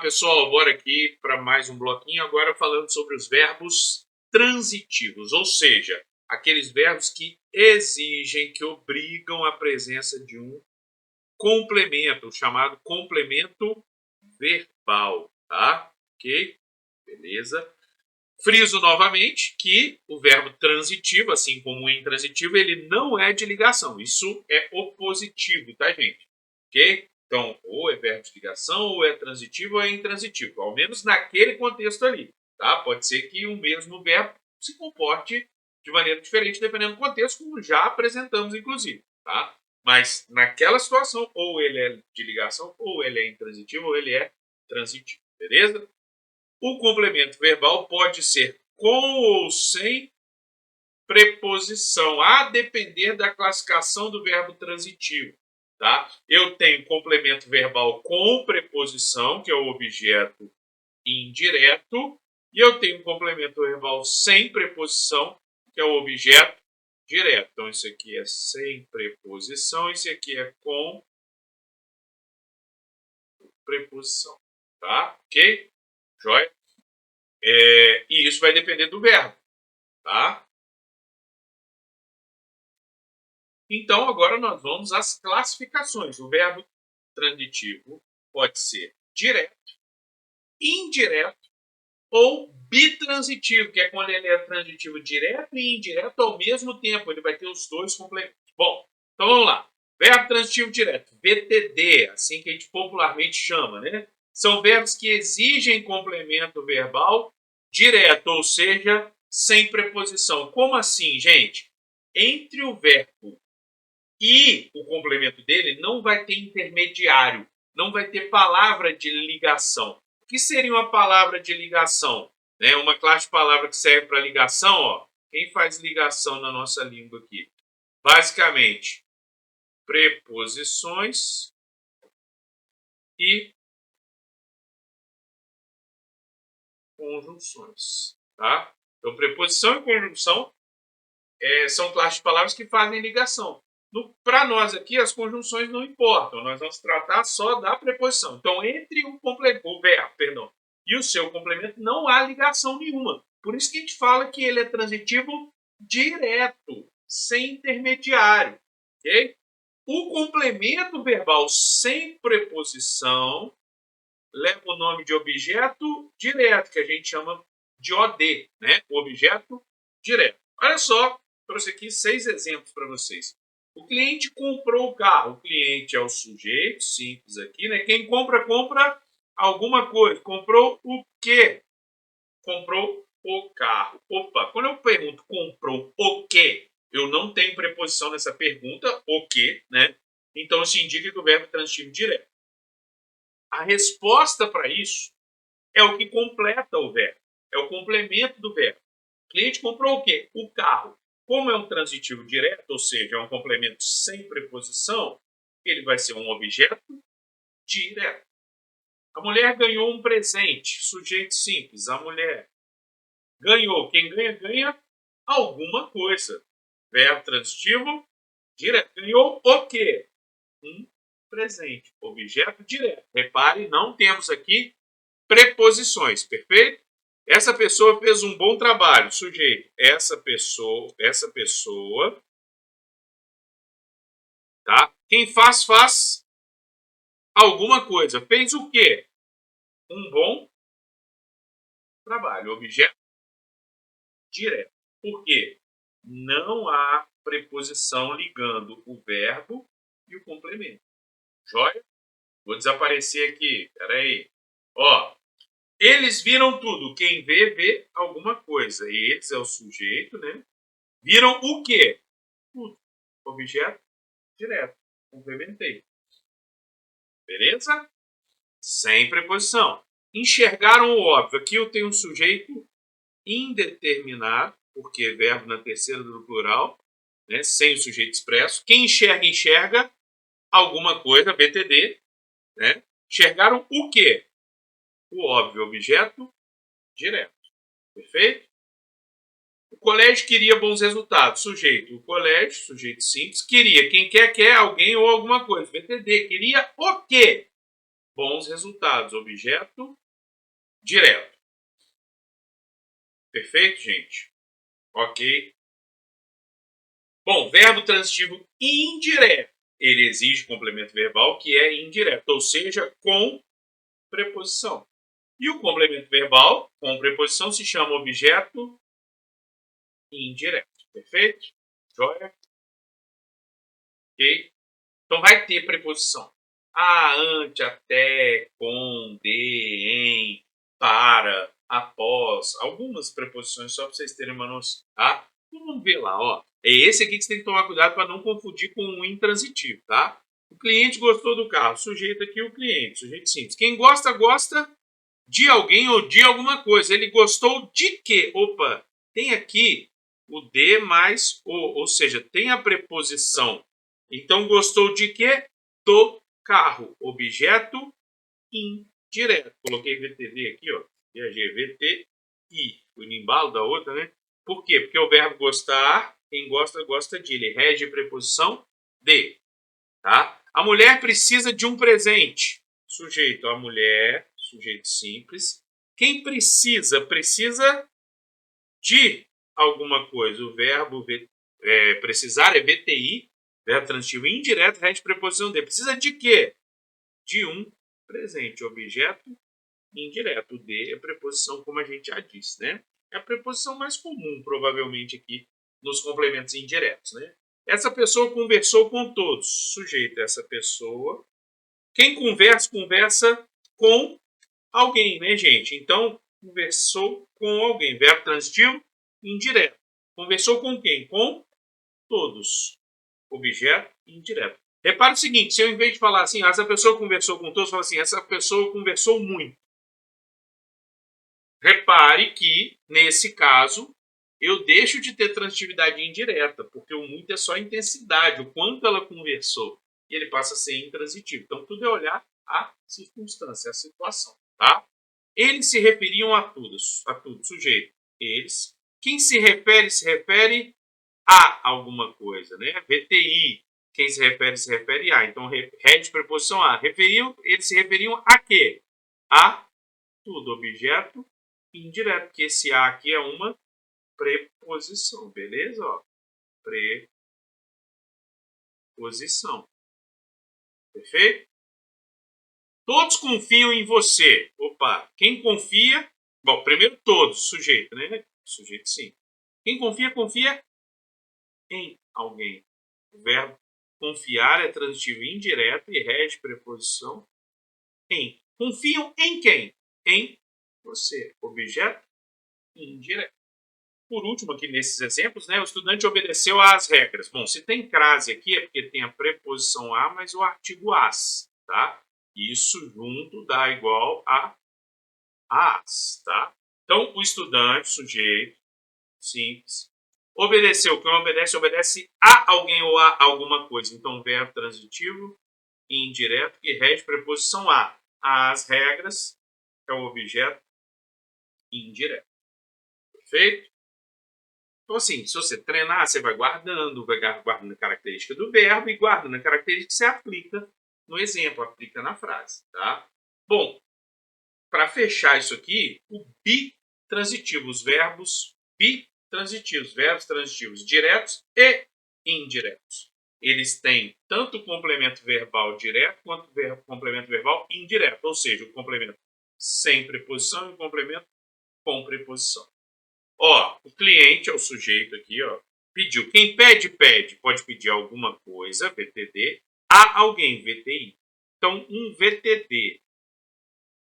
pessoal, bora aqui para mais um bloquinho, agora falando sobre os verbos transitivos, ou seja, aqueles verbos que exigem, que obrigam a presença de um complemento, chamado complemento verbal, tá? Ok? Beleza? Friso novamente que o verbo transitivo, assim como o intransitivo, ele não é de ligação, isso é opositivo, tá, gente? Ok? Então, ou é verbo de ligação, ou é transitivo, ou é intransitivo. Ao menos naquele contexto ali. Tá? Pode ser que o mesmo verbo se comporte de maneira diferente, dependendo do contexto, como já apresentamos, inclusive. Tá? Mas naquela situação, ou ele é de ligação, ou ele é intransitivo, ou ele é transitivo. Beleza? O complemento verbal pode ser com ou sem preposição, a depender da classificação do verbo transitivo. Tá? Eu tenho complemento verbal com preposição, que é o objeto indireto, e eu tenho complemento verbal sem preposição, que é o objeto direto. Então, isso aqui é sem preposição, isso aqui é com preposição. Tá? Ok? Joia? E isso vai depender do verbo. Tá? Então, agora nós vamos às classificações. O verbo transitivo pode ser direto, indireto ou bitransitivo, que é quando ele é transitivo direto e indireto ao mesmo tempo. Ele vai ter os dois complementos. Bom, então vamos lá. Verbo transitivo direto, VTD, assim que a gente popularmente chama, né? São verbos que exigem complemento verbal direto, ou seja, sem preposição. Como assim, gente? Entre o verbo e o complemento dele não vai ter intermediário, não vai ter palavra de ligação. O que seria uma palavra de ligação? Né? Uma classe de palavra que serve para ligação, ó. Quem faz ligação na nossa língua aqui? Basicamente, preposições e conjunções. Tá? Então, preposição e conjunção são classes de palavras que fazem ligação. Para nós aqui, as conjunções não importam. Nós vamos tratar só da preposição. Então, entre o verbo e o seu complemento, não há ligação nenhuma. Por isso que a gente fala que ele é transitivo direto, sem intermediário. Okay? O complemento verbal sem preposição leva o nome de objeto direto, que a gente chama de OD, né? O objeto direto. Olha só, trouxe aqui 6 exemplos para vocês. O cliente comprou o carro. O cliente é o sujeito, simples aqui, né? Quem compra, compra alguma coisa. Comprou o quê? Comprou o carro. Opa, quando eu pergunto comprou o quê? Eu não tenho preposição nessa pergunta, o quê, né? Então, isso indica que o verbo é transitivo direto. A resposta para isso é o que completa o verbo. É o complemento do verbo. O cliente comprou o quê? O carro. Como é um transitivo direto, ou seja, é um complemento sem preposição, ele vai ser um objeto direto. A mulher ganhou um presente. Sujeito simples. A mulher ganhou. Quem ganha, ganha alguma coisa. Verbo transitivo direto. Ganhou o quê? Um presente. Objeto direto. Repare, não temos aqui preposições, perfeito? Essa pessoa fez um bom trabalho, sujeito. Essa pessoa, tá? Quem faz, faz alguma coisa. Fez o quê? Um bom trabalho. Objeto direto. Por quê? Não há preposição ligando o verbo e o complemento. Joia? Vou desaparecer aqui. Espera aí. Ó, eles viram tudo. Quem vê, vê alguma coisa. Eles é o sujeito, né? Viram o quê? Tudo. Objeto direto. Complementei. Beleza? Sem preposição. Enxergaram o óbvio. Aqui eu tenho um sujeito indeterminado, porque é verbo na terceira do plural, né? Sem o sujeito expresso. Quem enxerga, enxerga alguma coisa, BTD. Né? Enxergaram o quê? O óbvio, objeto direto. Perfeito? O colégio queria bons resultados. Sujeito, o colégio, sujeito simples, queria. Quem quer, quer alguém ou alguma coisa. VTD, queria o quê? bons resultados. Objeto direto. Perfeito, gente? Ok. Bom, verbo transitivo indireto. Ele exige complemento verbal que é indireto, ou seja, com preposição. E o complemento verbal com preposição se chama objeto indireto. Perfeito? Joia? Ok? Então vai ter preposição. Ante, até, com, de, em, para, após. Algumas preposições só para vocês terem uma noção. Tá? Então vamos ver lá. Ó. É esse aqui que você tem que tomar cuidado para não confundir com o intransitivo. Tá? O cliente gostou do carro. Sujeito aqui o cliente. Sujeito simples. Quem gosta, gosta de alguém ou de alguma coisa. Ele gostou de quê? Opa, tem aqui o de mais o, ou seja, tem a preposição. Então, gostou de quê? Do carro. Objeto indireto. Coloquei VTD aqui, ó. Viajei VTI. O embalo da outra, né? Por quê? Porque o verbo gostar, quem gosta, gosta de. Ele rege a preposição de. Tá? A mulher precisa de um presente. Sujeito, a mulher, sujeito simples. Quem precisa? Precisa de alguma coisa. O verbo precisar é VTI, verbo transitivo indireto, rege preposição de. Precisa de quê? De um presente. Objeto indireto. De é preposição, como a gente já disse, né? É a preposição mais comum, provavelmente, aqui nos complementos indiretos, né? Essa pessoa conversou com todos. Sujeito, essa pessoa. Quem conversa, conversa com alguém, né, gente? Então, conversou com alguém. Verbo transitivo indireto. Conversou com quem? Com todos. Objeto indireto. Repara o seguinte, se eu, em vez de falar assim, essa pessoa conversou com todos, eu falo assim, essa pessoa conversou muito. Repare que, nesse caso, eu deixo de ter transitividade indireta, porque o muito é só a intensidade, o quanto ela conversou. E ele passa a ser intransitivo. Então, tudo é olhar a circunstância, a situação. Tá? Eles se referiam a tudo, sujeito. Eles. Quem se refere a alguma coisa. Né? VTI. Quem se refere a. Então, rege preposição a. Eles se referiam a quê? A tudo. Objeto indireto, porque esse a aqui é uma preposição, beleza? Ó, preposição. Perfeito? Todos confiam em você. Opa, quem confia? Bom, primeiro todos, sujeito, né? Sujeito sim. Quem confia, confia em alguém. O verbo confiar é transitivo indireto e rege preposição em. Confiam em quem? Em você. Objeto indireto. Por último, aqui nesses exemplos, né, o estudante obedeceu às regras. Bom, se tem crase aqui é porque tem a preposição a, mas o artigo as, tá? Isso junto dá igual a as, tá? Então, o estudante, sujeito, simples, obedeceu. Quem obedece, obedece a alguém ou a alguma coisa. Então, verbo transitivo indireto que rege preposição a. As regras é o objeto indireto. Perfeito? Então, assim, se você treinar, você vai guardando a característica do verbo e guardando a característica que você aplica no exemplo, aplica na frase, tá? Bom, para fechar isso aqui, o bitransitivo, os verbos bitransitivos, verbos transitivos diretos e indiretos. Eles têm tanto o complemento verbal direto quanto o complemento verbal indireto, ou seja, o complemento sem preposição e o complemento com preposição. Ó, o cliente é o sujeito aqui, ó, pediu. Quem pede, pede. Pode pedir alguma coisa, VTD, a alguém, VTI. Então, um VTD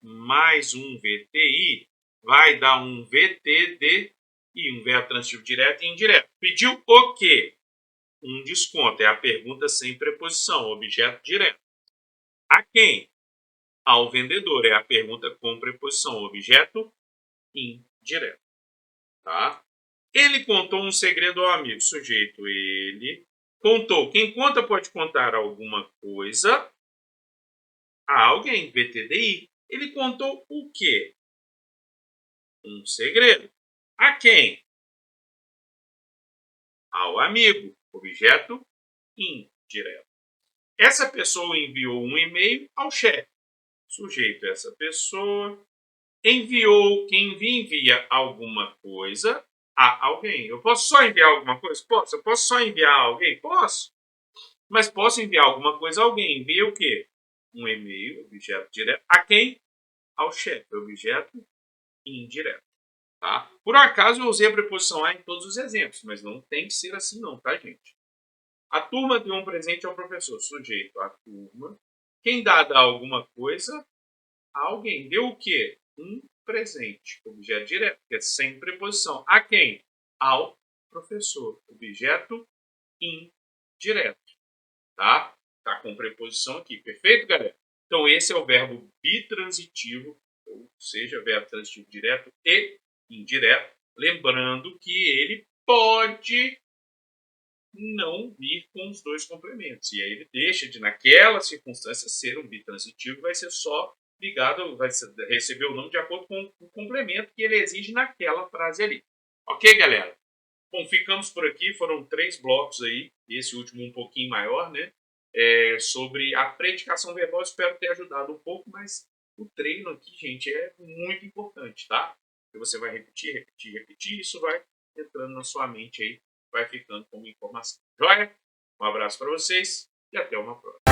mais um VTI vai dar um VTD e um verbo transitivo direto e indireto. Pediu o quê? Um desconto. É a pergunta sem preposição, objeto direto. A quem? Ao vendedor. É a pergunta com preposição, objeto indireto. Tá? Ele contou um segredo ao amigo. Sujeito, ele contou. Quem conta pode contar alguma coisa a alguém. VTDI. Ele contou o quê? Um segredo. A quem? Ao amigo. Objeto indireto. Essa pessoa enviou um e-mail ao chefe. Sujeito é essa pessoa. Enviou, quem envia alguma coisa a alguém. Eu posso só enviar alguma coisa? Posso. Eu posso só enviar a alguém? Posso. Mas posso enviar alguma coisa a alguém. Envia o quê? Um e-mail, objeto direto. A quem? Ao chefe, objeto indireto. Tá? Por acaso eu usei a preposição a em todos os exemplos, mas não tem que ser assim não, tá, gente? A turma deu um presente ao professor. Sujeito, a turma. Quem dá alguma coisa a alguém. Deu o quê? Um presente. Objeto direto, que é sem preposição. A quem? Ao professor. Objeto indireto. Tá? Tá com preposição aqui. Perfeito, galera? Então, esse é o verbo bitransitivo, ou seja, verbo transitivo direto e indireto. Lembrando que ele pode não vir com os dois complementos. E aí ele deixa de, naquela circunstância, ser um bitransitivo, vai ser só ligado, receber o nome de acordo com o complemento que ele exige naquela frase ali. Ok, galera? Bom, ficamos por aqui. Foram 3 blocos aí, esse último um pouquinho maior, né? Sobre a predicação verbal. Espero ter ajudado um pouco, mas o treino aqui, gente, é muito importante, tá? Porque você vai repetir, repetir, repetir, isso vai entrando na sua mente aí, vai ficando como informação. Joia? Um abraço para vocês e até uma próxima.